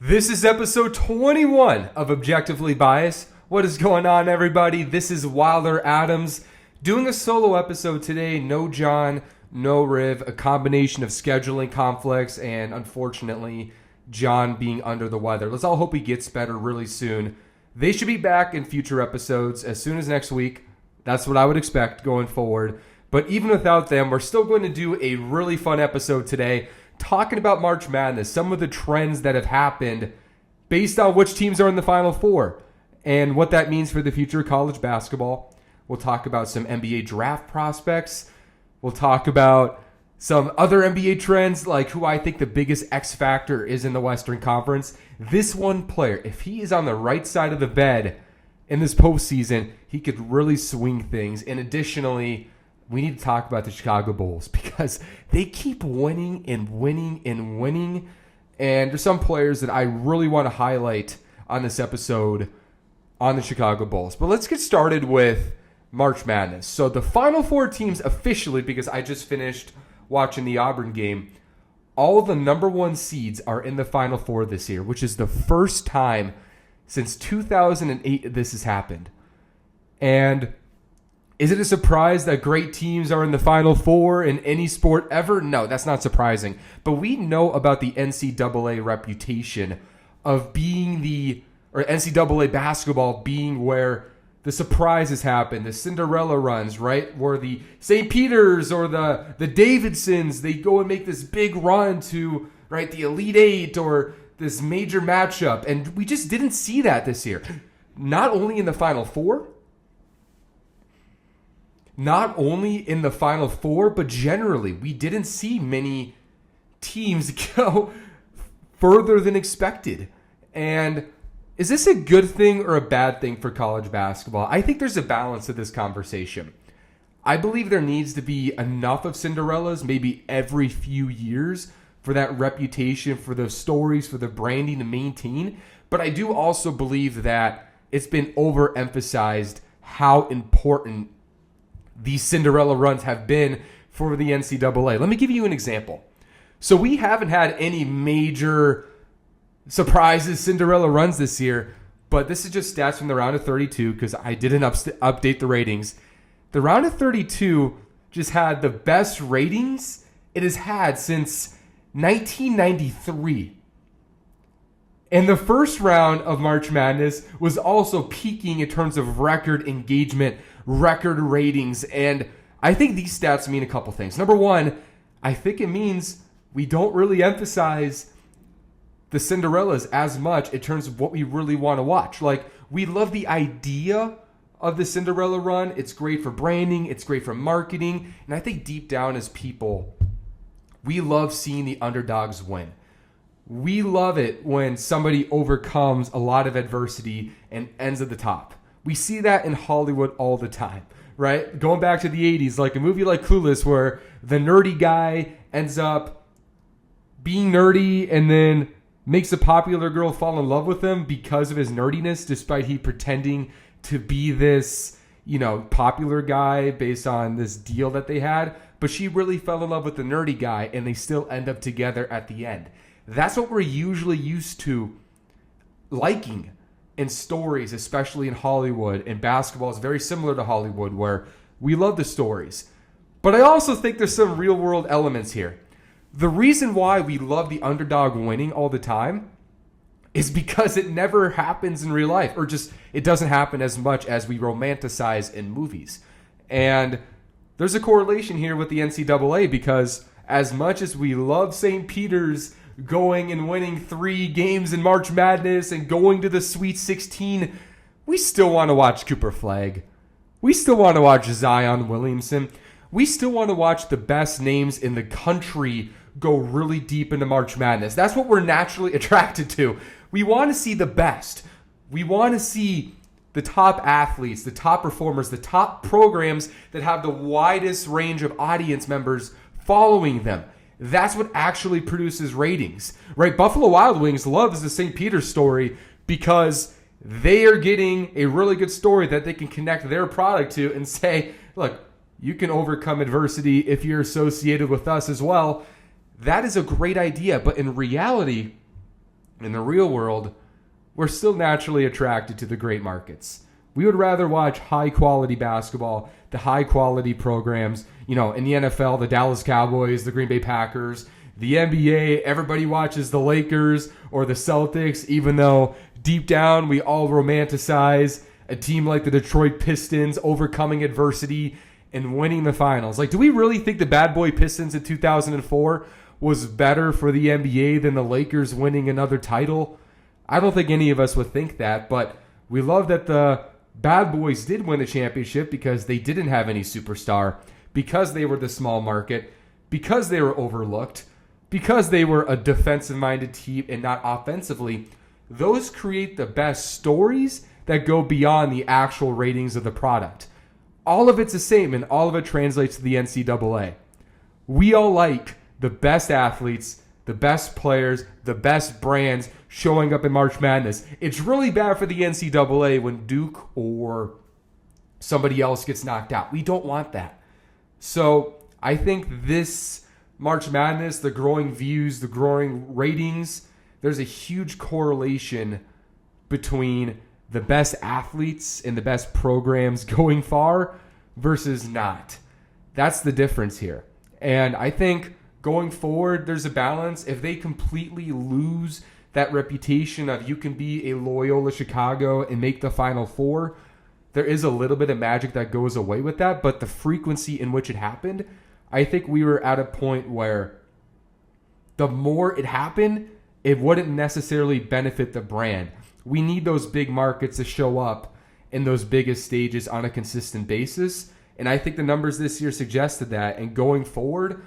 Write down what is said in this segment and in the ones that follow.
This is episode 21 of Objectively Biased. What is going on, everybody? This is Wilder Adams doing a solo episode today. No John, no Riv, a combination of scheduling conflicts and, unfortunately, John being under the weather. Let's all hope he gets better really soon. They should be back in future episodes as soon as next week. That's what I would expect going forward. But even without them, we're still going to do a really fun episode today, talking about March Madness, some of the trends that have happened based on which teams are in the Final Four and what that means for the future of college basketball. We'll talk about some NBA draft prospects. We'll talk about some other NBA trends, like who I think the biggest X factor is in the Western Conference. This one player, if he is on the right side of the bed in this postseason, he could really swing things. And additionally, we need to talk about the Chicago Bulls because they keep winning and winning and winning. And there's some players that I really want to highlight on this episode on the Chicago Bulls. But let's get started with March Madness. So the Final Four teams officially, because I just finished watching the Auburn game, all of the number one seeds are in the Final Four this year, which is the first time since 2008 this has happened. And is it a surprise that great teams are in the Final Four in any sport ever? No, that's not surprising. But we know about the NCAA reputation of being or NCAA basketball being where the surprises happen, the Cinderella runs, right? Where the St. Peter's or the Davidsons, they go and make this big run to, right, the Elite Eight or this major matchup. And we just didn't see that this year. Not only in the Final Four, but generally, we didn't see many teams go further than expected. And is this a good thing or a bad thing for college basketball? I think there's a balance to this conversation. I believe there needs to be enough of Cinderellas maybe every few years for that reputation, for the stories, for the branding to maintain. But I do also believe that it's been overemphasized how important these Cinderella runs have been for the NCAA. Let me give you an example. So we haven't had any major surprises, Cinderella runs this year, but this is just stats from the round of 32 because I didn't update the ratings. The round of 32 just had the best ratings it has had since 1993. And the first round of March Madness was also peaking in terms of record engagement, record ratings. And I think these stats mean a couple things. Number one, I think it means we don't really emphasize the Cinderellas as much in terms of what we really want to watch. Like, we love the idea of the Cinderella run. It's great for branding. It's great for marketing. And I think deep down as people, we love seeing the underdogs win. We love it when somebody overcomes a lot of adversity and ends at the top. We see that in Hollywood all the time, right? Going back to the 80s, like a movie like Clueless where the nerdy guy ends up being nerdy and then makes a popular girl fall in love with him because of his nerdiness, despite he pretending to be this, popular guy based on this deal that they had. But she really fell in love with the nerdy guy and they still end up together at the end. That's what we're usually used to liking in stories, especially in Hollywood. And basketball is very similar to Hollywood, where we love the stories. But I also think there's some real world elements here. The reason why we love the underdog winning all the time is because it never happens in real life, or just it doesn't happen as much as we romanticize in movies. And there's a correlation here with the NCAA because as much as we love St. Peter's going and winning 3 games in March Madness and going to the Sweet 16, we still want to watch Cooper Flagg. We still want to watch Zion Williamson. We still want to watch the best names in the country go really deep into March Madness. That's what we're naturally attracted to. We want to see the best. We want to see the top athletes, the top performers, the top programs that have the widest range of audience members following them. That's what actually produces ratings, right? Buffalo Wild Wings loves the St. Peter's story because they are getting a really good story that they can connect their product to and say, look, you can overcome adversity if you're associated with us as well. That is a great idea. But in reality, In the real world, we're still naturally attracted to the great markets. We would rather watch high-quality basketball, the high-quality programs, in the NFL, the Dallas Cowboys, the Green Bay Packers, the NBA, everybody watches the Lakers or the Celtics, even though deep down we all romanticize a team like the Detroit Pistons overcoming adversity and winning the finals. Like, do we really think the bad boy Pistons in 2004 was better for the NBA than the Lakers winning another title? I don't think any of us would think that, but we love that the bad boys did win a championship because they didn't have any superstar, because they were the small market, because they were overlooked, because they were a defensive-minded team and not offensively. Those create the best stories that go beyond the actual ratings of the product. All of it's the same, and all of it translates to the NCAA. We all like the best athletes, the best players, the best brands showing up in March Madness. It's really bad for the NCAA when Duke or somebody else gets knocked out. We don't want that. So I think this March Madness, the growing views, the growing ratings, there's a huge correlation between the best athletes and the best programs going far versus not. That's the difference here. And I think going forward, there's a balance. If they completely lose that reputation of you can be a Loyola Chicago and make the Final Four, there is a little bit of magic that goes away with that. But the frequency in which it happened, I think we were at a point where the more it happened, it wouldn't necessarily benefit the brand. We need those big markets to show up in those biggest stages on a consistent basis. And I think the numbers this year suggested that. And going forward,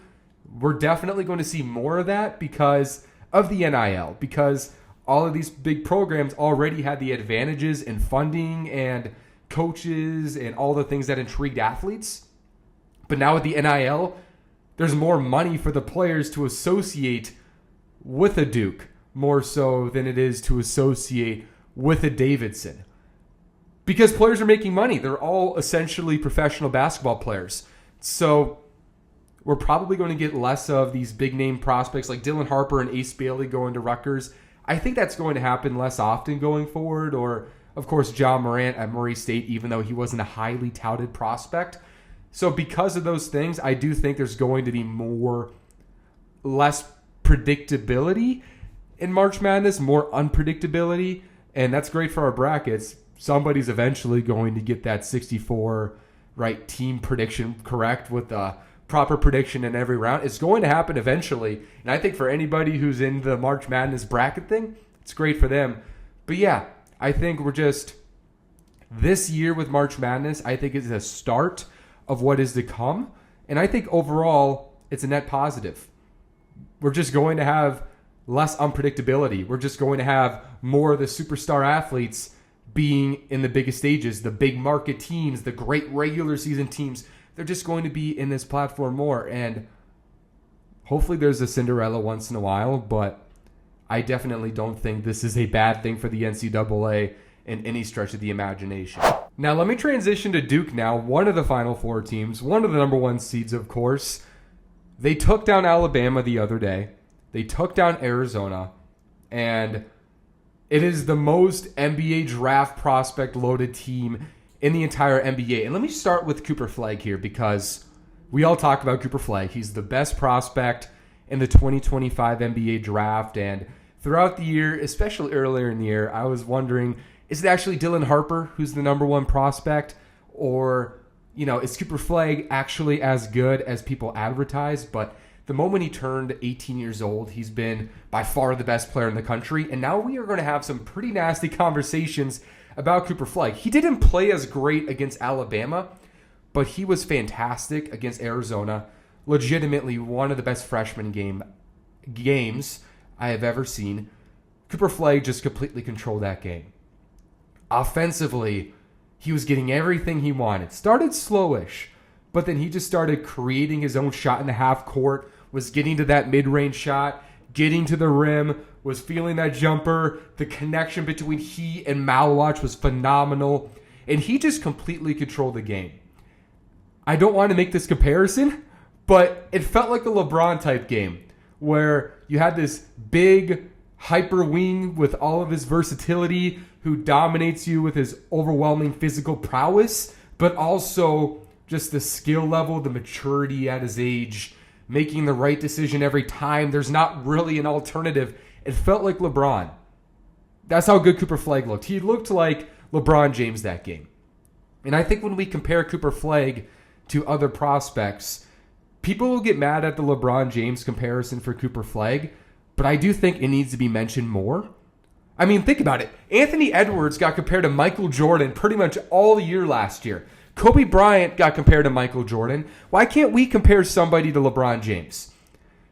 we're definitely going to see more of that because of the NIL, because all of these big programs already had the advantages in funding and coaches and all the things that intrigued athletes. But now with the NIL, there's more money for the players to associate with a Duke, more so than it is to associate with a Davidson. Because players are making money. They're all essentially professional basketball players. So we're probably going to get less of these big-name prospects like Dylan Harper and Ace Bailey going to Rutgers. I think that's going to happen less often going forward. Or, of course, John Morant at Murray State, even though he wasn't a highly touted prospect. So because of those things, I do think there's going to be less predictability in March Madness, more unpredictability, and that's great for our brackets. Somebody's eventually going to get that 64 team prediction correct with the proper prediction in every round. It's going to happen eventually, and I think for anybody who's in the March Madness bracket thing, it's great for them. But yeah, I think we're just this year with March Madness, I think is a start of what is to come, and I think overall it's a net positive. We're just going to have less unpredictability. We're just going to have more of the superstar athletes being in the biggest stages, the big market teams, the great regular season teams. They're just going to be in this platform more. And hopefully there's a Cinderella once in a while, but I definitely don't think this is a bad thing for the NCAA in any stretch of the imagination. Now let me transition to Duke now, one of the Final Four teams, one of the number one seeds, of course. They took down Alabama the other day. They took down Arizona, and it is the most NBA draft prospect loaded team in the entire NBA. And let me start with Cooper Flagg here because we all talk about Cooper Flagg. He's the best prospect in the 2025 NBA draft. And throughout the year, especially earlier in the year, I was wondering, is it actually Dylan Harper who's the number one prospect? Or, is Cooper Flagg actually as good as people advertise? But the moment he turned 18 years old, he's been by far the best player in the country. And now we are going to have some pretty nasty conversations about Cooper Flagg. He didn't play as great against Alabama, but he was fantastic against Arizona. Legitimately one of the best freshman games I have ever seen. Cooper Flagg just completely controlled that game. Offensively, he was getting everything he wanted. Started slowish, but then he just started creating his own shot in the half court, was getting to that mid-range shot, getting to the rim, was feeling that jumper. The connection between he and Malwatch was phenomenal, and he just completely controlled the game. I don't want to make this comparison, but it felt like a LeBron type game where you had this big hyper wing with all of his versatility, who dominates you with his overwhelming physical prowess, but also just the skill level, the maturity at his age, making the right decision every time. There's not really an alternative. It felt like LeBron. That's how good Cooper Flagg looked. He looked like LeBron James that game. And I think when we compare Cooper Flagg to other prospects, people will get mad at the LeBron James comparison for Cooper Flagg, but I do think it needs to be mentioned more. I mean, think about it. Anthony Edwards got compared to Michael Jordan pretty much all year last year. Kobe Bryant got compared to Michael Jordan. Why can't we compare somebody to LeBron James?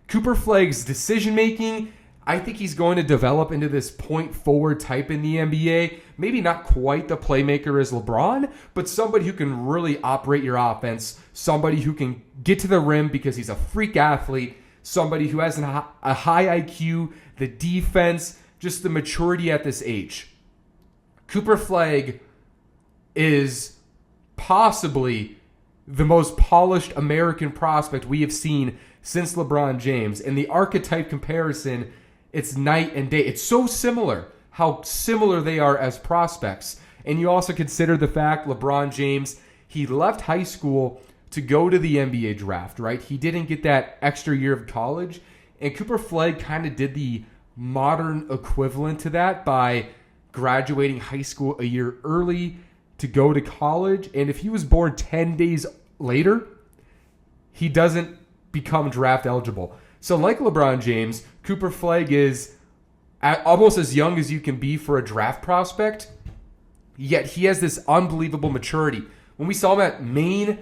Cooper Flagg's decision-making, I think he's going to develop into this point forward type in the NBA. Maybe not quite the playmaker as LeBron, but somebody who can really operate your offense. Somebody who can get to the rim because he's a freak athlete. Somebody who has a high IQ, the defense, just the maturity at this age. Cooper Flagg is possibly the most polished American prospect we have seen since LeBron James. And the archetype comparison, it's night and day. It's so similar, how similar they are as prospects. And you also consider the fact LeBron James, he left high school to go to the NBA draft, right? He didn't get that extra year of college. And Cooper Flagg kind of did the modern equivalent to that by graduating high school a year early to go to college. And if he was born 10 days later, he doesn't become draft eligible. So like LeBron James, Cooper Flagg is almost as young as you can be for a draft prospect, yet he has this unbelievable maturity. When we saw him at Maine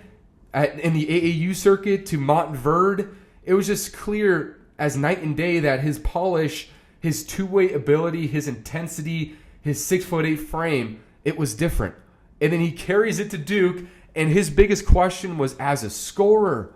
in the AAU circuit to Montverde, it was just clear as night and day that his polish, his two-way ability, his intensity, his 6'8" frame, it was different. And then he carries it to Duke, and his biggest question was as a scorer.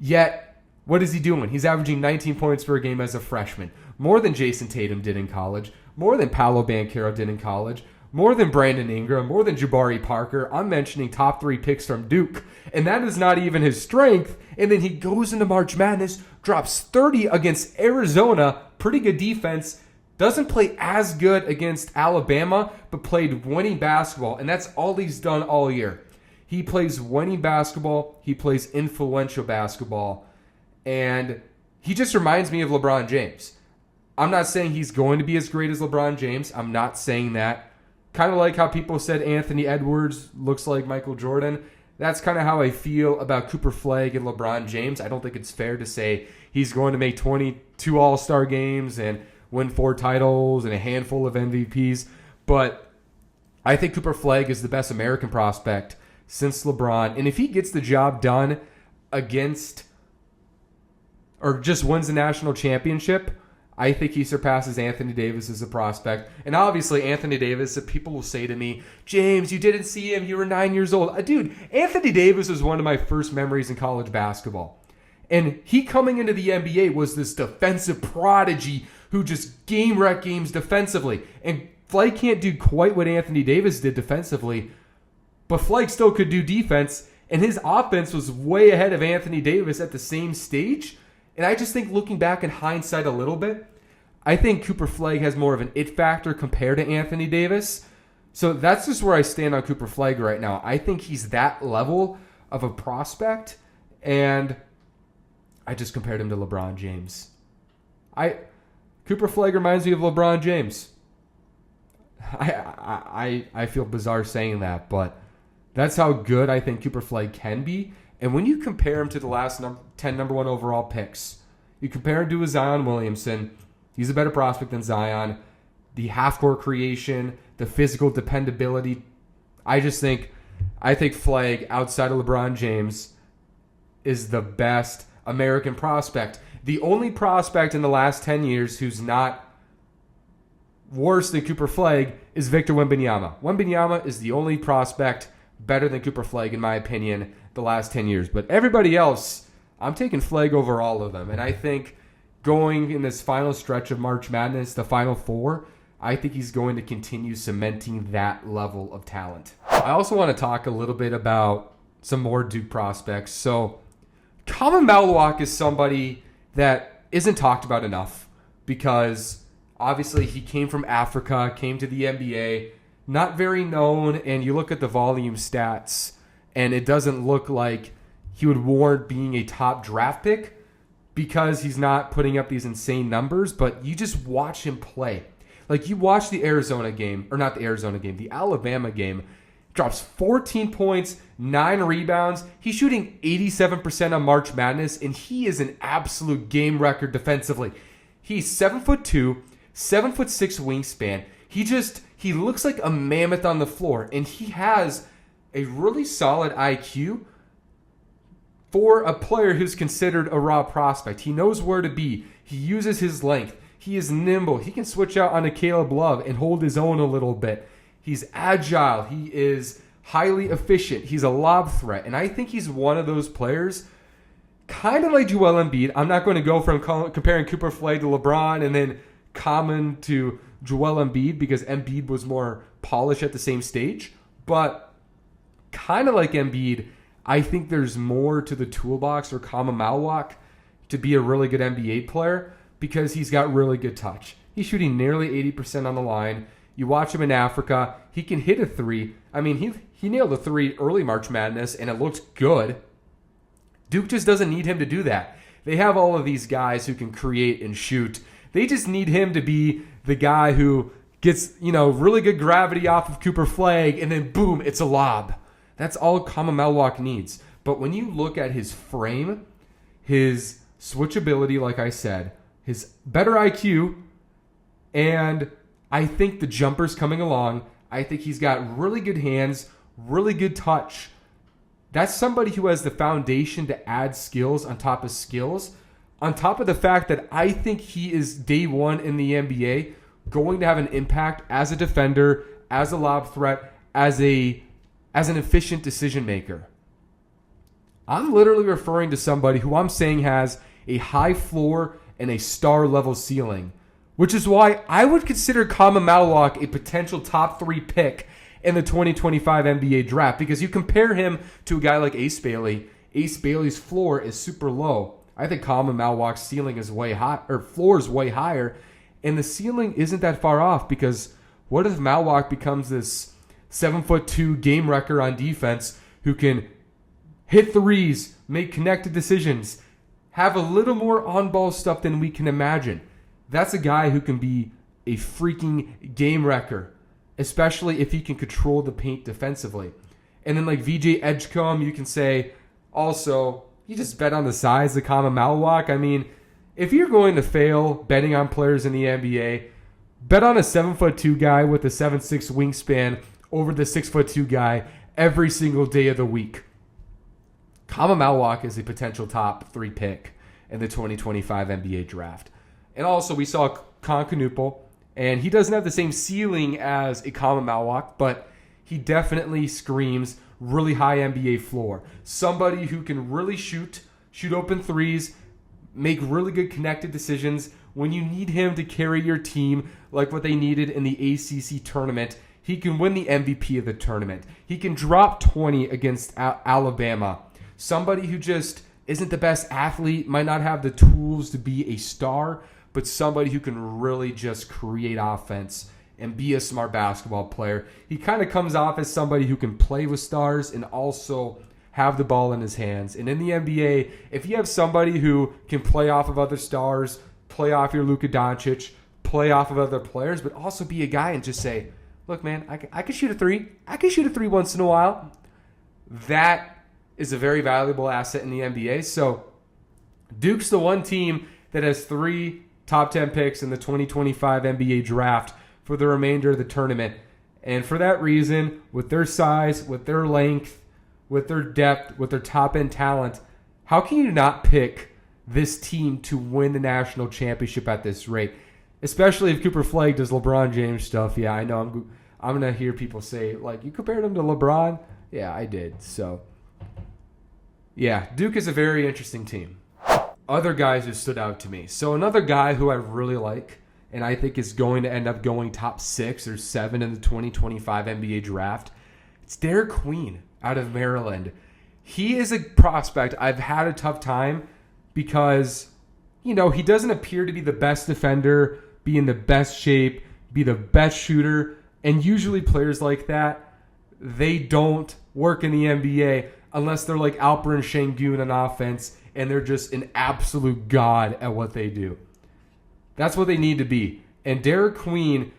Yet, what is he doing? He's averaging 19 points per game as a freshman. More than Jason Tatum did in college. More than Paolo Banchero did in college. More than Brandon Ingram. More than Jabari Parker. I'm mentioning top 3 picks from Duke. And that is not even his strength. And then he goes into March Madness, drops 30 against Arizona. Pretty good defense. Doesn't play as good against Alabama, but played winning basketball. And that's all he's done all year. He plays winning basketball. He plays influential basketball. And he just reminds me of LeBron James. I'm not saying he's going to be as great as LeBron James. I'm not saying that. Kind of like how people said Anthony Edwards looks like Michael Jordan. That's kind of how I feel about Cooper Flagg and LeBron James. I don't think it's fair to say he's going to make 22 All-Star games and win 4 titles and a handful of MVPs. But I think Cooper Flagg is the best American prospect since LeBron. And if he gets the job done against or just wins the national championship, I think he surpasses Anthony Davis as a prospect. And obviously, Anthony Davis, people will say to me, James, you didn't see him. You were 9 years old. Dude, Anthony Davis was one of my first memories in college basketball. And he coming into the NBA was this defensive prodigy who just game-wrecked games defensively. And Flagg can't do quite what Anthony Davis did defensively, but Flagg still could do defense. And his offense was way ahead of Anthony Davis at the same stage. And I just think looking back in hindsight a little bit, I think Cooper Flagg has more of an it factor compared to Anthony Davis. So that's just where I stand on Cooper Flagg right now. I think he's that level of a prospect, and I just compared him to LeBron James. Cooper Flagg reminds me of LeBron James. I feel bizarre saying that, but that's how good I think Cooper Flagg can be. And when you compare him to the last 10 number 1 overall picks, you compare him to a Zion Williamson, he's a better prospect than Zion. The half-court creation, the physical dependability. I think Flagg, outside of LeBron James, is the best American prospect. The only prospect in the last 10 years who's not worse than Cooper Flagg is Victor Wembanyama. Wembanyama is the only prospect better than Cooper Flagg, in my opinion, the last 10 years. But everybody else, I'm taking Flagg over all of them. And I think going in this final stretch of March Madness, the Final Four, I think he's going to continue cementing that level of talent. I also want to talk a little bit about some more Duke prospects. So Kama Maluak is somebody that isn't talked about enough because Obviously, he came from Africa, came to the NBA, not very known, and you look at the volume stats, and it doesn't look like he would warrant being a top draft pick because he's not putting up these insane numbers, but you just watch him play. Like, you watch the Arizona game, or not the Arizona game, the Alabama game, drops 14 points, 9 rebounds. He's shooting 87% on March Madness, and he is an absolute game record defensively. He's 7'2", 7'6" wingspan. He looks like a mammoth on the floor, and he has a really solid IQ for a player who's considered a raw prospect. He knows where to be. He uses his length. He is nimble. He can switch out on a Caleb Love and hold his own a little bit. He's agile. He is highly efficient. He's a lob threat. And I think he's one of those players, kind of like Joel Embiid. I'm not going to go from comparing Cooper Flagg to LeBron and then Common to Joel Embiid because Embiid was more polished at the same stage. But kind of like Embiid, I think there's more to the toolbox for Kama Malwak to be a really good NBA player because he's got really good touch. He's shooting nearly 80% on the line. You watch him in Africa, he can hit a three. I mean, he nailed a three early March Madness, and it looked good. Duke just doesn't need him to do that. They have all of these guys who can create and shoot. They just need him to be the guy who gets, really good gravity off of Cooper Flagg, and then boom, it's a lob. That's all Kama Malwak needs. But when you look at his frame, his switchability, like I said, his better IQ, and I think the jumper's coming along. I think he's got really good hands, really good touch. That's somebody who has the foundation to add skills on top of skills, on top of the fact that I think he is day one in the NBA going to have an impact as a defender, as a lob threat, as an efficient decision maker. I'm literally referring to somebody who I'm saying has a high floor and a star level ceiling, which is why I would consider Kama Malwak a potential top 3 pick in the 2025 NBA draft, because you compare him to a guy like Ace Bailey. Ace Bailey's floor is super low. I think Kama Malwak's ceiling is way high, or floor is way higher, and the ceiling isn't that far off, because what if Malwak becomes this 7'2" game wrecker on defense who can hit threes, make connected decisions, have a little more on-ball stuff than we can imagine? That's a guy who can be a freaking game wrecker, especially if he can control the paint defensively. And then like VJ Edgecombe, you can say, also, you just bet on the size of Kama Malwak. I mean, if you're going to fail betting on players in the NBA, bet on a 7'2" guy with a 7'6" wingspan over the 6'2" guy every single day of the week. Kama Malwak is a potential top 3 pick in the 2025 NBA draft. And also, we saw Concanupal, and he doesn't have the same ceiling as a Kama Malwak, but he definitely screams really high NBA floor. Somebody who can really shoot open threes, make really good connected decisions. When you need him to carry your team, like what they needed in the ACC tournament, he can win the MVP of the tournament. He can drop 20 against Alabama. Somebody who just isn't the best athlete, might not have the tools to be a star, but somebody who can really just create offense and be a smart basketball player. He kind of comes off as somebody who can play with stars and also have the ball in his hands. And in the NBA, if you have somebody who can play off of other stars, play off your Luka Doncic, play off of other players, but also be a guy and just say, look, man, I can shoot a three. I can shoot a three once in a while. That is a very valuable asset in the NBA. So Duke's the one team that has 3 top 10 picks in the 2025 NBA draft for the remainder of the tournament. And for that reason, with their size, with their length, with their depth, with their top-end talent, how can you not pick this team to win the national championship at this rate? Especially if Cooper Flagg does LeBron James stuff. Yeah, I know I'm going to hear people say, like, you compared him to LeBron? Yeah, I did. So, yeah, Duke is a very interesting team. Other guys who stood out to me. So another guy who I really like, and I think is going to end up going top 6 or 7 in the 2025 NBA draft, it's Derek Queen out of Maryland. He is a prospect I've had a tough time because, he doesn't appear to be the best defender be in the best shape, be the best shooter. And usually players like that, they don't work in the NBA unless they're like Alperen Şengün on offense and they're just an absolute god at what they do. That's what they need to be. And Derek Queen,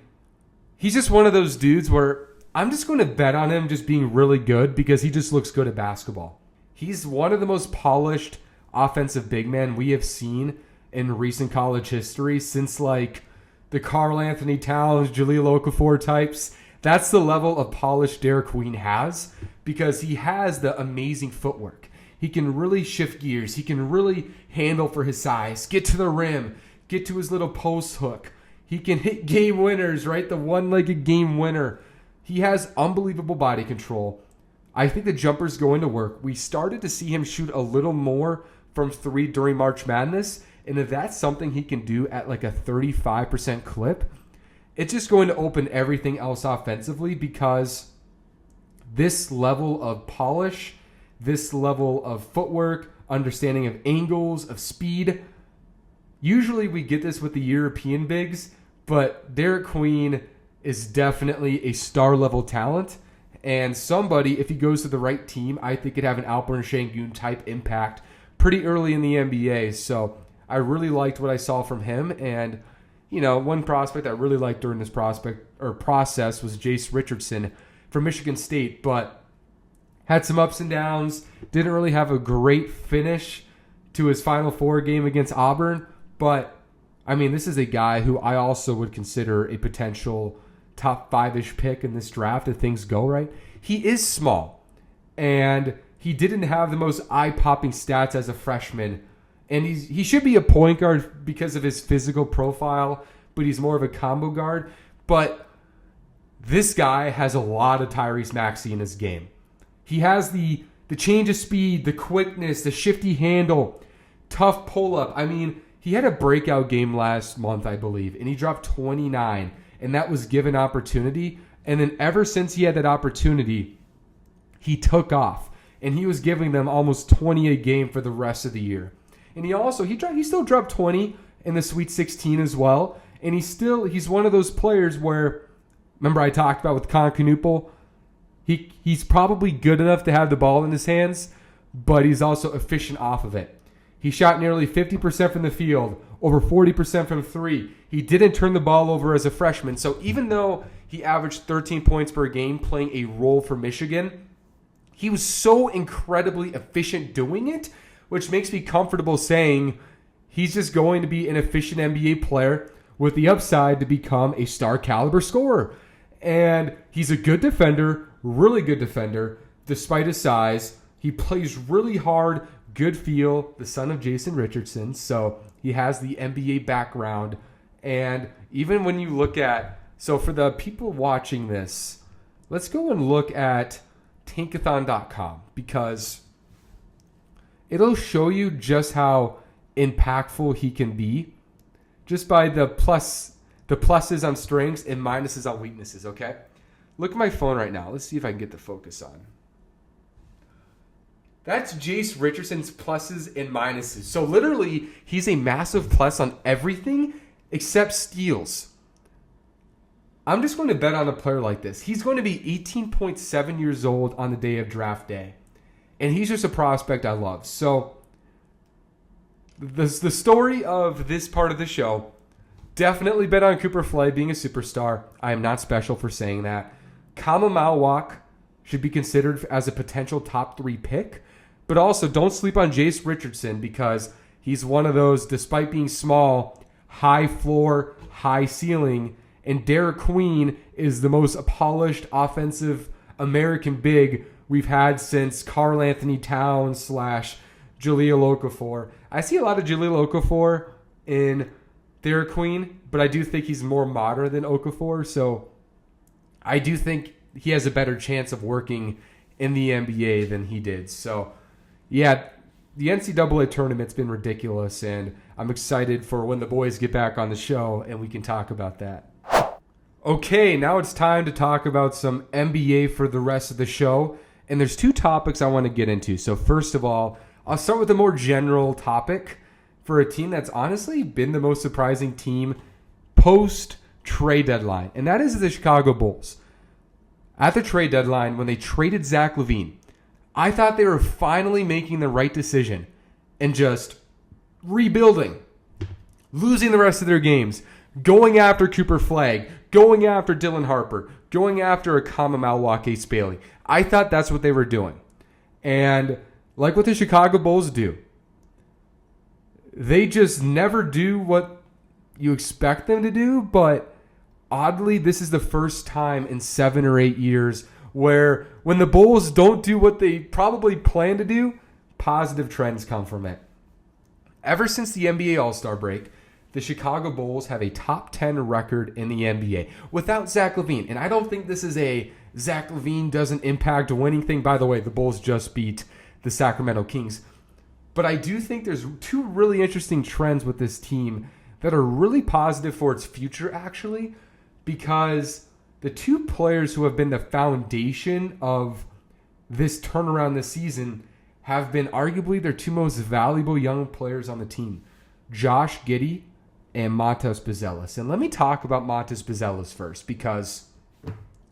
he's just one of those dudes where I'm just going to bet on him just being really good because he just looks good at basketball. He's one of the most polished offensive big men we have seen in recent college history since like the Karl Anthony Towns, Jahlil Okafor types. That's the level of polish Derek Queen has because he has the amazing footwork. He can really shift gears. He can really handle for his size, get to the rim, get to his little post hook. He can hit game winners, right? The one-legged game winner. He has unbelievable body control. I think the jumper's going to work. We started to see him shoot a little more from three during March Madness. And if that's something he can do at like a 35% clip, it's just going to open everything else offensively because this level of polish, this level of footwork, understanding of angles, of speed, usually we get this with the European bigs, but Derek Queen is definitely a star-level talent. And somebody, if he goes to the right team, I think could have an Alperen Şengün type impact pretty early in the NBA. So I really liked what I saw from him. And, you know, one prospect I really liked during this process was Jace Richardson from Michigan State, but had some ups and downs. Didn't really have a great finish to his Final Four game against Auburn. But, I mean, this is a guy who I also would consider a potential top 5-ish pick in this draft if things go right. He is small, and he didn't have the most eye-popping stats as a freshman. And he should be a point guard because of his physical profile, but he's more of a combo guard. But this guy has a lot of Tyrese Maxey in his game. He has the change of speed, the quickness, the shifty handle, tough pull-up. I mean, he had a breakout game last month, I believe, and he dropped 29, and that was given opportunity. And then ever since he had that opportunity, he took off, and he was giving them almost 20 a game for the rest of the year. And he still dropped 20 in the Sweet 16 as well. And he's one of those players where, remember I talked about with Concanoople, he's probably good enough to have the ball in his hands, but he's also efficient off of it. He shot nearly 50% from the field, over 40% from three. He didn't turn the ball over as a freshman. So even though he averaged 13 points per game playing a role for Michigan, he was so incredibly efficient doing it, which makes me comfortable saying he's just going to be an efficient NBA player with the upside to become a star caliber scorer. And he's a good defender, really good defender, despite his size. He plays really hard, good feel, the son of Jason Richardson. So he has the NBA background. And even when you look at, so for the people watching this, let's go and look at tankathon.com because it'll show you just how impactful he can be just by the pluses on strengths and minuses on weaknesses, okay? Look at my phone right now. Let's see if I can get the focus on. That's Jace Richardson's pluses and minuses. So literally, he's a massive plus on everything except steals. I'm just going to bet on a player like this. He's going to be 18.7 years old on the day of draft day. And he's just a prospect I love. So the story of this part of the show, definitely bet on Cooper Flagg being a superstar. I am not special for saying that. Kama Mauwak should be considered as a potential top 3 pick. But also don't sleep on Jace Richardson because he's one of those, despite being small, high floor, high ceiling. And Derek Queen is the most polished offensive American big we've had since Karl Anthony Towns / Jahlil Okafor. I see a lot of Jahlil Okafor in Derek Queen, but I do think he's more modern than Okafor. So I do think he has a better chance of working in the NBA than he did. So, yeah, the NCAA tournament's been ridiculous, and I'm excited for when the boys get back on the show and we can talk about that. Okay, now it's time to talk about some NBA for the rest of the show. And there's 2 topics I want to get into. So first of all, I'll start with a more general topic for a team that's honestly been the most surprising team post-trade deadline, and that is the Chicago Bulls. At the trade deadline, when they traded Zach LaVine, I thought they were finally making the right decision and just rebuilding, losing the rest of their games, going after Cooper Flagg, going after Dylan Harper, going after a common Milwaukee Bailey. I thought that's what they were doing. And like what the Chicago Bulls do, they just never do what you expect them to do, but oddly, this is the first time in 7 or 8 years where when the Bulls don't do what they probably plan to do, positive trends come from it. Ever since the NBA All-Star break, the Chicago Bulls have a top 10 record in the NBA without Zach LaVine. And I don't think this is a Zach LaVine doesn't impact a winning thing. By the way, the Bulls just beat the Sacramento Kings. But I do think there's two really interesting trends with this team that are really positive for its future, actually, because the two players who have been the foundation of this turnaround this season have been arguably their two most valuable young players on the team, Josh Giddey and Montas Buzelis. And let me talk about Montas Buzelis first, because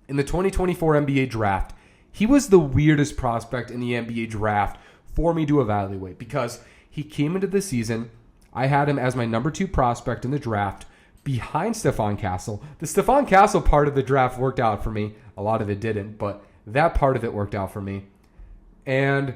in the 2024 NBA draft, he was the weirdest prospect in the NBA draft for me to evaluate, because he came into the season, I had him as my number 2 prospect in the draft behind Stephon Castle. The Stephon Castle part of the draft worked out for me. A lot of it didn't, but that part of it worked out for me. And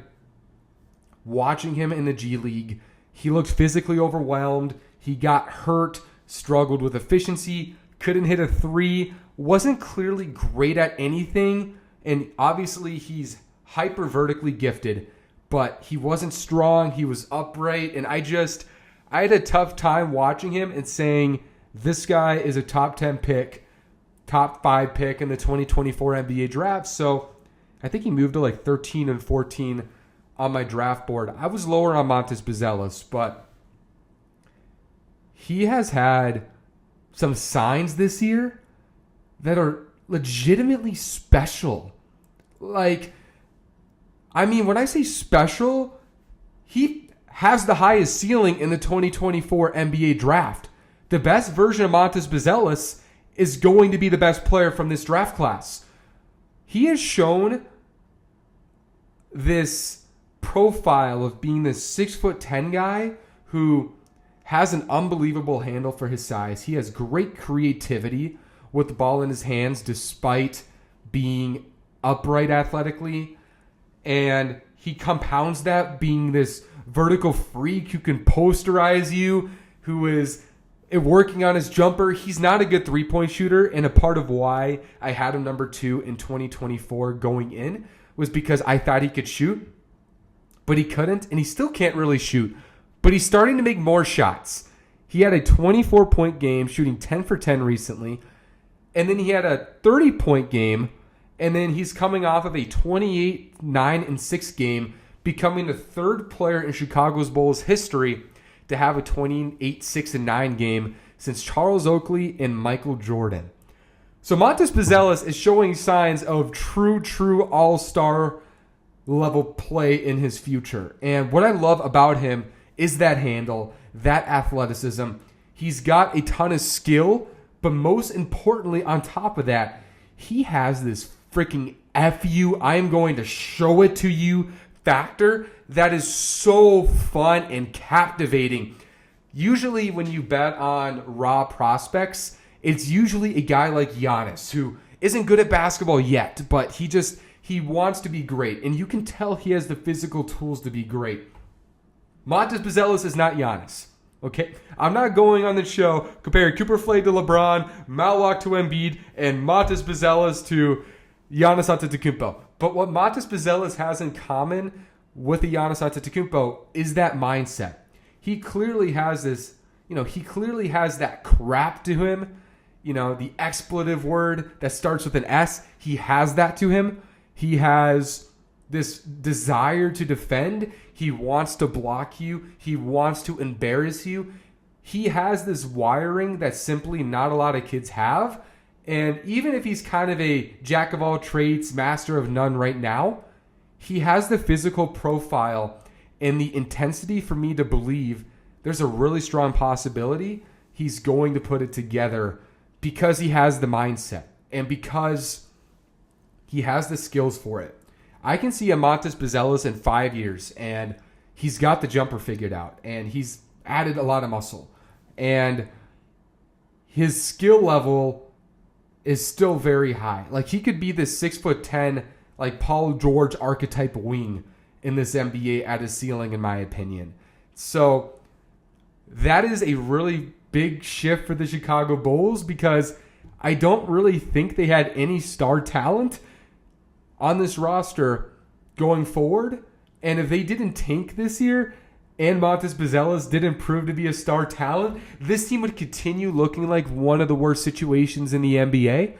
watching him in the G League, he looked physically overwhelmed. He got hurt, struggled with efficiency, couldn't hit a 3, wasn't clearly great at anything. And obviously he's hyper vertically gifted, but he wasn't strong. He was upright. And I had a tough time watching him and saying, this guy is a top 10 pick, top 5 pick in the 2024 NBA draft. So I think he moved to like 13 and 14 on my draft board. I was lower on Montas Buzelis, but he has had some signs this year that are legitimately special. Like, I mean, when I say special, he has the highest ceiling in the 2024 NBA draft. The best version of Montas Buzelis is going to be the best player from this draft class. He has shown this profile of being this 6'10" guy who has an unbelievable handle for his size. He has great creativity with the ball in his hands despite being upright athletically. And he compounds that being this vertical freak who can posterize you, who is working on his jumper. He's not a good three-point shooter, and a part of why I had him number 2 in 2024 going in was because I thought he could shoot, but he couldn't, and he still can't really shoot. But he's starting to make more shots. He had a 24-point game, shooting 10 for 10 recently, and then he had a 30-point game, and then he's coming off of a 28, 9, and 6 game, becoming the third player in Chicago's Bulls history to have a 28, 6, and 9 game since Charles Oakley and Michael Jordan. So Montas Buzelis is showing signs of true all-star level play in his future. And what I love about him is that handle, that athleticism. He's got a ton of skill, but most importantly, on top of that, he has this freaking F you, I am going to show it to you factor that is so fun and captivating. Usually when you bet on raw prospects, it's usually a guy like Giannis who isn't good at basketball yet, but he wants to be great, and you can tell he has the physical tools to be great. Montas Buzelis is not Giannis. Okay, I'm not going on the show comparing Cooper Flagg to LeBron, Mallock to Embiid, and Montas Buzelis to Giannis Antetokounmpo. But what Montas Buzelis has in common with the Giannis Antetokounmpo is that mindset. He clearly has this, he clearly has that crap to him, the expletive word that starts with an S. He has that to him. He has this desire to defend. He wants to block you. He wants to embarrass you. He has this wiring that simply not a lot of kids have. And even if he's kind of a jack of all trades, master of none right now, he has the physical profile and the intensity for me to believe there's a really strong possibility he's going to put it together because he has the mindset and because he has the skills for it. I can see a Montes Buzelis in 5 years, and he's got the jumper figured out, and he's added a lot of muscle. And his skill level is still very high. Like, he could be this 6'10", like Paul George archetype wing in this NBA at his ceiling, in my opinion. So that is a really big shift for the Chicago Bulls because I don't really think they had any star talent on this roster going forward. And if they didn't tank this year and Montes Buzelis didn't prove to be a star talent, this team would continue looking like one of the worst situations in the NBA.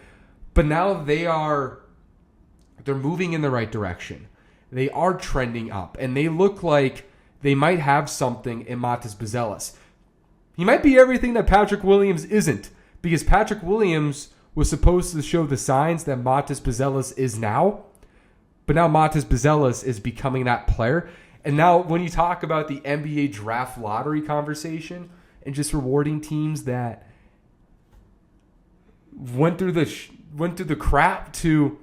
But now they're moving in the right direction. They are trending up, and they look like they might have something in Montes Buzelis. He might be everything that Patrick Williams isn't, because Patrick Williams was supposed to show the signs that Montes Buzelis is now, but now Montes Buzelis is becoming that player. And now when you talk about the NBA draft lottery conversation and just rewarding teams that went through the crap to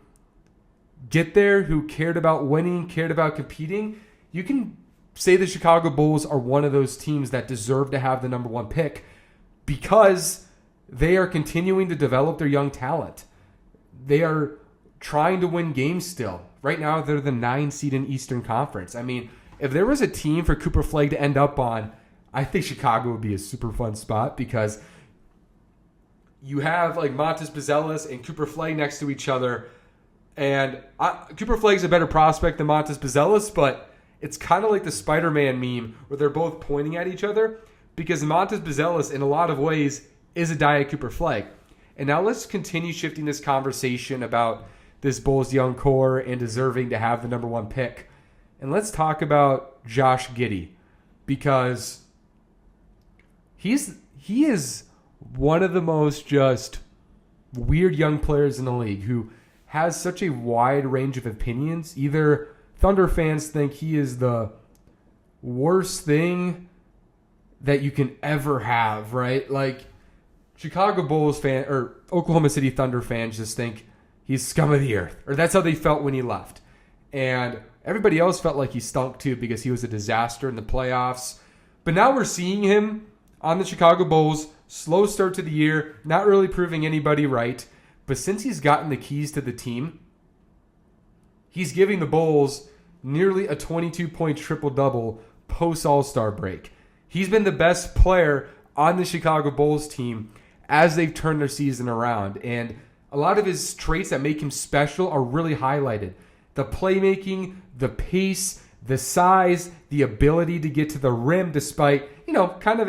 get there, who cared about winning, cared about competing, you can say the Chicago Bulls are one of those teams that deserve to have the number one pick because they are continuing to develop their young talent. They are trying to win games still. Right now, they're the 9 seed in Eastern Conference. I mean, if there was a team for Cooper Flagg to end up on, I think Chicago would be a super fun spot because you have like Montes Buzelis and Cooper Flagg next to each other. And Cooper Flagg's a better prospect than Montes Buzelis, but it's kind of like the Spider-Man meme where they're both pointing at each other because Montes Buzelis, in a lot of ways, is a Diet Cooper Flagg. And now let's continue shifting this conversation about this Bulls young core and deserving to have the number one pick. And let's talk about Josh Giddey because he is one of the most just weird young players in the league who has such a wide range of opinions. Either Thunder fans think he is the worst thing that you can ever have, right? Like Chicago Bulls fan or Oklahoma City Thunder fans just think he's scum of the earth, or that's how they felt when he left. And everybody else felt like he stunk too because he was a disaster in the playoffs. But now we're seeing him on the Chicago Bulls, slow start to the year, not really proving anybody right. But since he's gotten the keys to the team, he's giving the Bulls nearly a 22-point triple-double post-All-Star break. He's been the best player on the Chicago Bulls team as they've turned their season around. And a lot of his traits that make him special are really highlighted. The playmaking, the pace, the size, the ability to get to the rim despite, kind of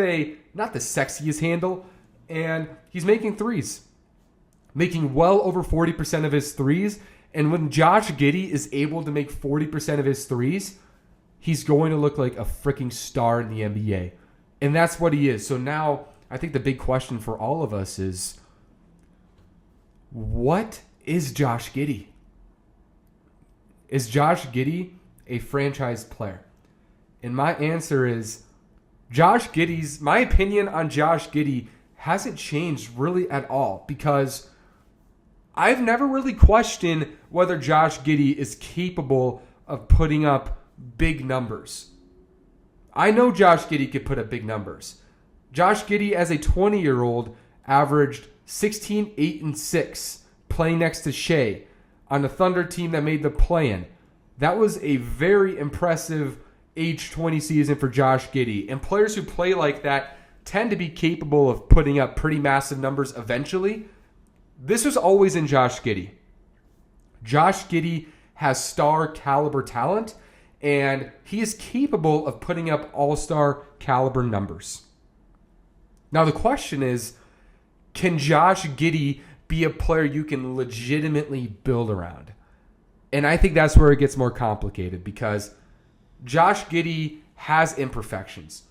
not the sexiest handle. And he's making threes. Making well over 40% of his threes. And when Josh Giddey is able to make 40% of his threes, he's going to look like a freaking star in the NBA. And that's what he is. So now I think the big question for all of us is, what is Josh Giddey? Is Josh Giddey a franchise player? And my answer is, my opinion on Josh Giddey hasn't changed really at all because I've never really questioned whether Josh Giddey is capable of putting up big numbers. I know Josh Giddey could put up big numbers. Josh Giddey, as a 20-year-old, averaged 16, 8, and 6 playing next to Shea on the Thunder team that made the play-in. That was a very impressive age 20 season for Josh Giddey. And players who play like that tend to be capable of putting up pretty massive numbers eventually. This was always in Josh Giddey. Josh Giddey has star caliber talent, and he is capable of putting up all-star caliber numbers. Now the question is, can Josh Giddey be a player you can legitimately build around? And I think that's where it gets more complicated because Josh Giddey has imperfections.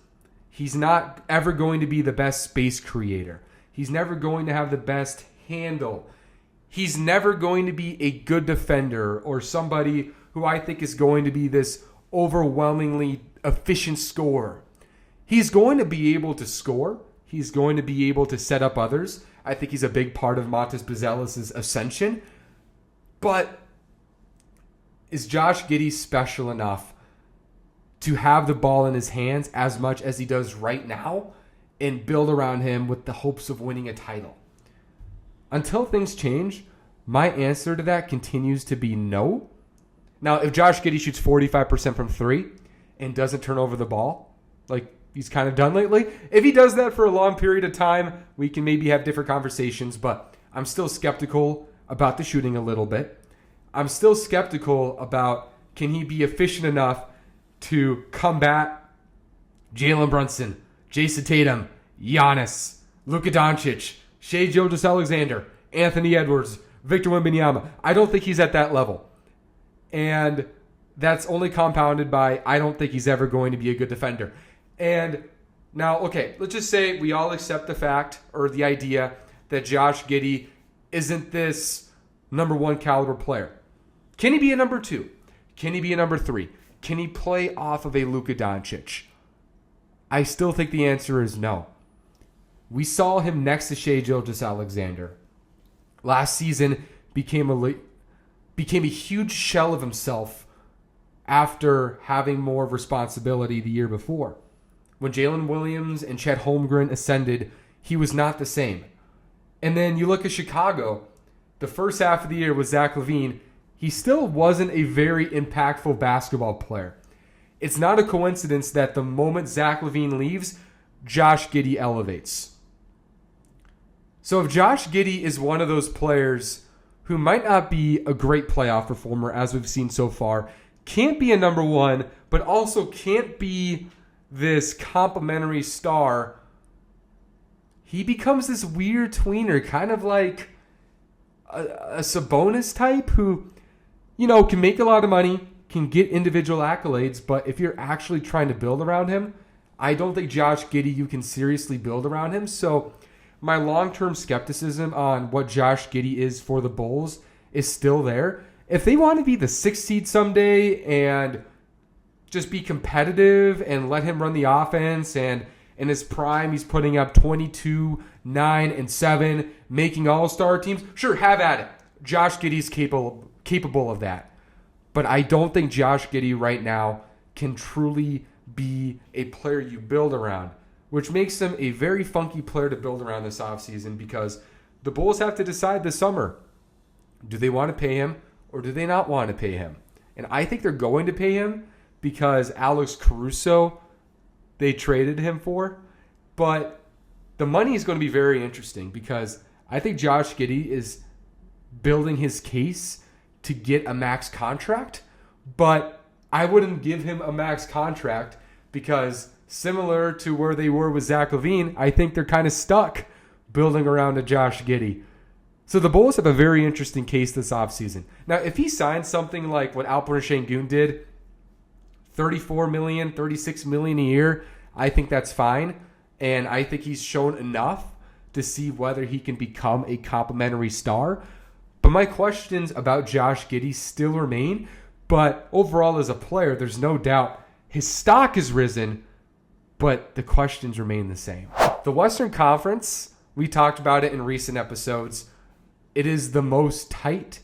He's not ever going to be the best space creator. He's never going to have the best handle. He's never going to be a good defender or somebody who I think is going to be this overwhelmingly efficient scorer. He's going to be able to score. he's going to be able to set up others. I think he's a big part of Montes Buzelis' ascension. But is Josh Giddey special enough to have the ball in his hands as much as he does right now and build around him with the hopes of winning a title? Until things change, my answer to that continues to be no. Now, if Josh Giddey shoots 45% from three and doesn't turn over the ball, like he's kind of done lately, if he does that for a long period of time, we can maybe have different conversations, but I'm still skeptical about the shooting a little bit. I'm still skeptical about, can he be efficient enough to combat Jalen Brunson, Jason Tatum, Giannis, Luka Doncic, Shai Gilgeous-Alexander, Anthony Edwards, Victor Wembanyama. I don't think he's at that level. And that's only compounded by, I don't think he's ever going to be a good defender. And now, okay, let's just say we all accept the fact or the idea that Josh Giddey isn't this number one caliber player. Can he be a number two? Can he be a number three? Can he play off of a Luka Doncic? I still think the answer is no. We saw him next to Shai Gilgeous-Alexander. Last season became a huge shell of himself after having more of responsibility the year before. When Jalen Williams and Chet Holmgren ascended, he was not the same. And then you look at Chicago, the first half of the year with Zach LaVine, he still wasn't a very impactful basketball player. It's not a coincidence that the moment Zach LaVine leaves, Josh Giddey elevates. So if Josh Giddey is one of those players who might not be a great playoff performer as we've seen so far, can't be a number one, but also can't be this complimentary star, he becomes this weird tweener, kind of like a Sabonis type who, can make a lot of money, can get individual accolades, but if you're actually trying to build around him, I don't think Josh Giddey, you can seriously build around him. So my long-term skepticism on what Josh Giddey is for the Bulls is still there. If they want to be the 6th seed someday and just be competitive and let him run the offense, and in his prime he's putting up 22, 9, and 7, making all-star teams, sure, have at it. Josh Giddey's capable of that. But I don't think Josh Giddey right now can truly be a player you build around, which makes him a very funky player to build around this offseason, because the Bulls have to decide this summer, do they want to pay him or do they not want to pay him? And I think they're going to pay him because Alex Caruso, they traded him for. But the money is going to be very interesting because I think Josh Giddey is building his case to get a max contract, but I wouldn't give him a max contract because similar to where they were with Zach LaVine, I think they're kind of stuck building around a Josh Giddey. So the Bulls have a very interesting case this offseason. Now, if he signs something like what Alperen Sengun did, $34 million, $36 million a year, I think that's fine. And I think he's shown enough to see whether he can become a complimentary star. But my questions about Josh Giddey still remain. But overall as a player, there's no doubt his stock has risen, but the questions remain the same. The Western Conference, we talked about it in recent episodes. It is the most tight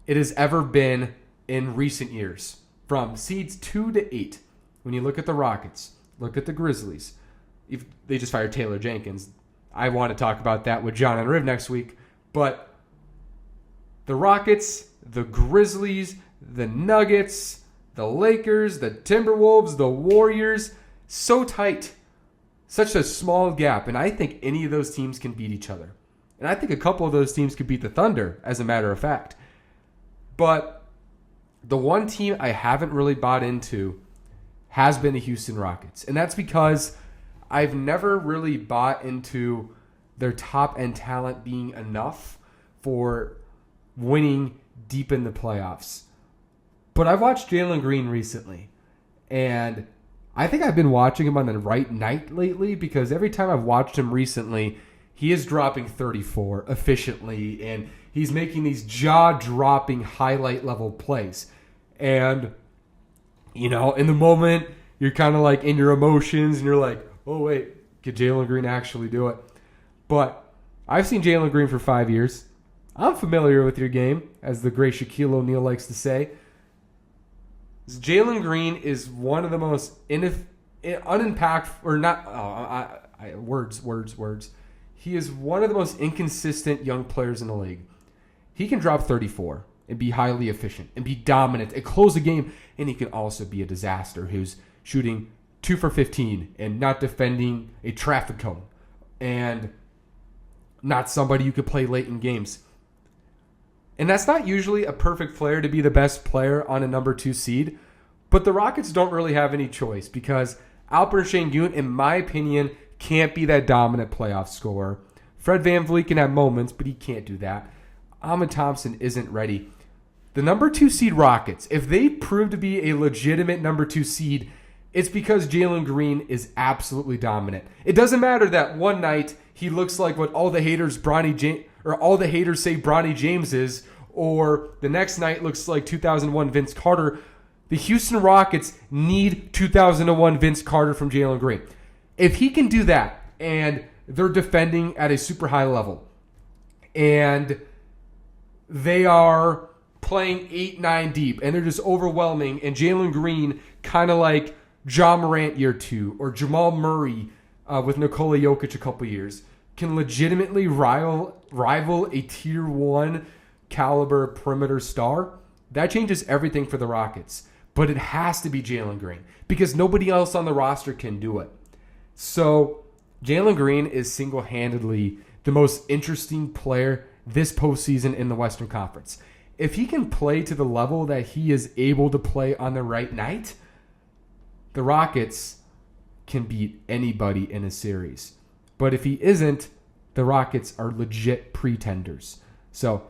it has ever been in recent years. From seeds 2 to 8. When you look at the Rockets, look at the Grizzlies. If they just fired Taylor Jenkins. I want to talk about that with John and Riv next week. But the Rockets, the Grizzlies, the Nuggets, the Lakers, the Timberwolves, the Warriors, so tight. Such a small gap. And I think any of those teams can beat each other. And I think a couple of those teams could beat the Thunder, as a matter of fact. But the one team I haven't really bought into has been the Houston Rockets. And that's because I've never really bought into their top-end talent being enough for winning deep in the playoffs. But I've watched Jalen Green recently, and I think I've been watching him on the right night lately because every time I've watched him recently, he is dropping 34 efficiently, and he's making these jaw-dropping highlight-level plays. And, in the moment, you're kind of like in your emotions, and you're like, oh, wait, Could Jalen Green actually do it? But I've seen Jalen Green for 5 years. I'm familiar with your game, as the great Shaquille O'Neal likes to say. Jalen Green is one of the most unimpactful, or not, words. He is one of the most inconsistent young players in the league. He can drop 34 and be highly efficient and be dominant and close a game, and he can also be a disaster who's shooting 2 for 15 and not defending a traffic cone and not somebody you could play late in games. And that's not usually a perfect player to be the best player on a number 2 seed, but the Rockets don't really have any choice because Alperen Sengun, in my opinion, can't be that dominant playoff scorer. Fred VanVleet can have moments, but he can't do that. Ahmed Thompson isn't ready. The number 2 seed Rockets, if they prove to be a legitimate number 2 seed, it's because Jalen Green is absolutely dominant. It doesn't matter that one night he looks like what all the haters say Bronny James is, or the next night looks like 2001 Vince Carter. The Houston Rockets need 2001 Vince Carter from Jalen Green. If he can do that, and they're defending at a super high level, and they are playing 8-9 deep, and they're just overwhelming, and Jalen Green, kind of like Ja Morant year 2, or Jamal Murray with Nikola Jokic a couple years, can legitimately rival a tier 1 caliber perimeter star, that changes everything for the Rockets. But it has to be Jalen Green because nobody else on the roster can do it. So Jalen Green is single-handedly the most interesting player this postseason in the Western Conference. If he can play to the level that he is able to play on the right night, the Rockets can beat anybody in a series. But if he isn't, the Rockets are legit pretenders. So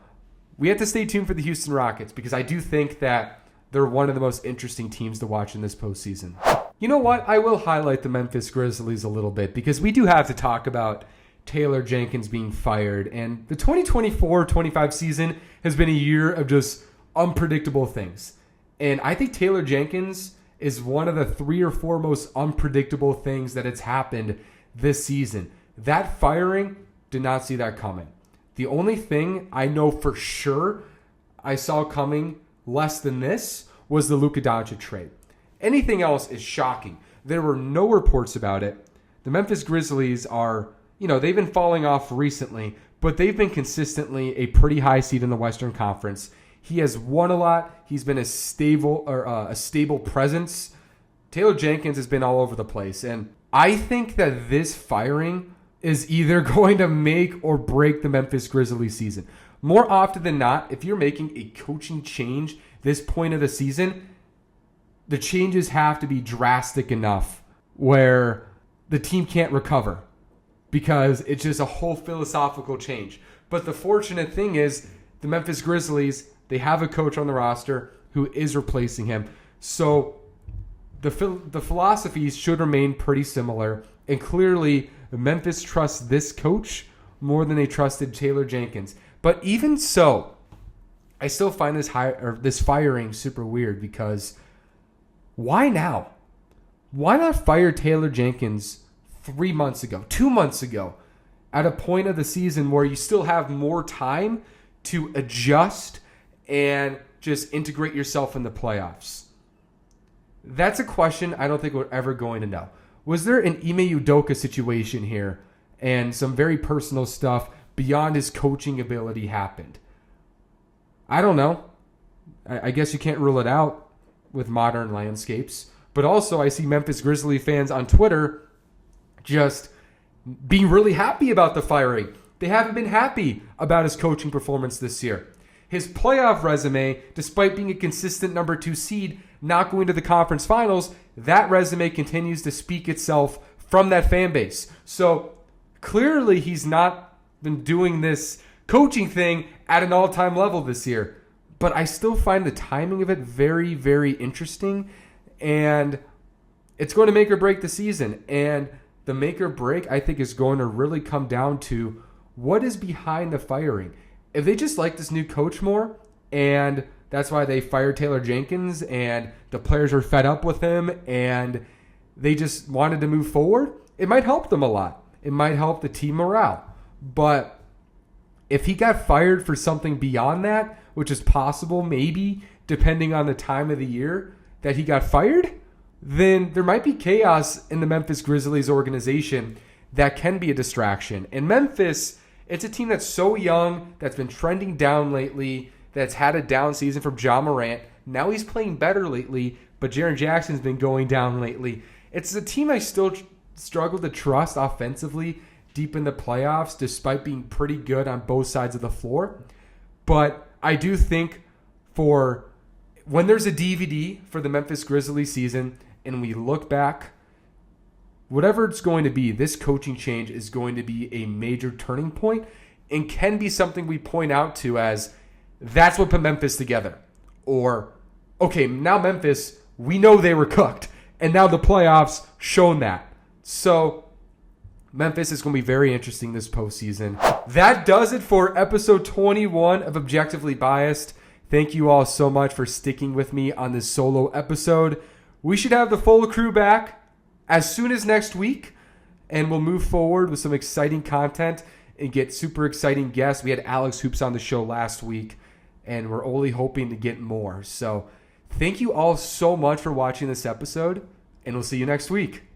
we have to stay tuned for the Houston Rockets because I do think that they're one of the most interesting teams to watch in this postseason. You know what? I will highlight the Memphis Grizzlies a little bit because we do have to talk about Taylor Jenkins being fired. And the 2024-25 season has been a year of just unpredictable things. And I think Taylor Jenkins is one of the 3 or 4 most unpredictable things that has happened this season. That firing, did not see that coming. The only thing I know for sure I saw coming less than this was the Luka Doncic trade. Anything else is shocking. There were no reports about it. The Memphis Grizzlies are, they've been falling off recently, but they've been consistently a pretty high seed in the Western Conference. He has won a lot. He's been a stable presence. Taylor Jenkins has been all over the place, and I think that this firing is either going to make or break the Memphis Grizzlies season. More often than not, if you're making a coaching change this point of the season, the changes have to be drastic enough where the team can't recover because it's just a whole philosophical change. But the fortunate thing is the Memphis Grizzlies, they have a coach on the roster who is replacing him. So the philosophies should remain pretty similar. And clearly, Memphis trusts this coach more than they trusted Taylor Jenkins. But even so, I still find this firing super weird because why now? Why not fire Taylor Jenkins 3 months ago, 2 months ago, at a point of the season where you still have more time to adjust and just integrate yourself in the playoffs? That's a question I don't think we're ever going to know. Was there an Ime Udoka situation here and some very personal stuff beyond his coaching ability happened? I don't know. I guess you can't rule it out with modern landscapes. But also I see Memphis Grizzlies fans on Twitter just being really happy about the firing. They haven't been happy about his coaching performance this year. His playoff resume, despite being a consistent number 2 seed, not going to the conference finals, that resume continues to speak itself from that fan base. So clearly he's not been doing this coaching thing at an all-time level this year. But I still find the timing of it very, very interesting. And it's going to make or break the season. And the make or break, I think, is going to really come down to what is behind the firing. If they just like this new coach more, and that's why they fired Taylor Jenkins, and the players are fed up with him, and they just wanted to move forward, it might help them a lot. It might help the team morale. But if he got fired for something beyond that, which is possible, maybe, depending on the time of the year that he got fired, then there might be chaos in the Memphis Grizzlies organization that can be a distraction. And Memphis, it's a team that's so young, that's been trending down lately, that's had a down season from Ja Morant. Now he's playing better lately, but Jaren Jackson's been going down lately. It's a team I still struggle to trust offensively deep in the playoffs, despite being pretty good on both sides of the floor. But I do think for when there's a DVD for the Memphis Grizzlies season and we look back, whatever it's going to be, this coaching change is going to be a major turning point and can be something we point out to as that's what put Memphis together. Or, okay, now Memphis, we know they were cooked. And now the playoffs shown that. So Memphis is going to be very interesting this postseason. That does it for episode 21 of Objectively Biased. Thank you all so much for sticking with me on this solo episode. We should have the full crew back as soon as next week, and we'll move forward with some exciting content and get super exciting guests. We had Alex Hoops on the show last week, and we're only hoping to get more. So thank you all so much for watching this episode, and we'll see you next week.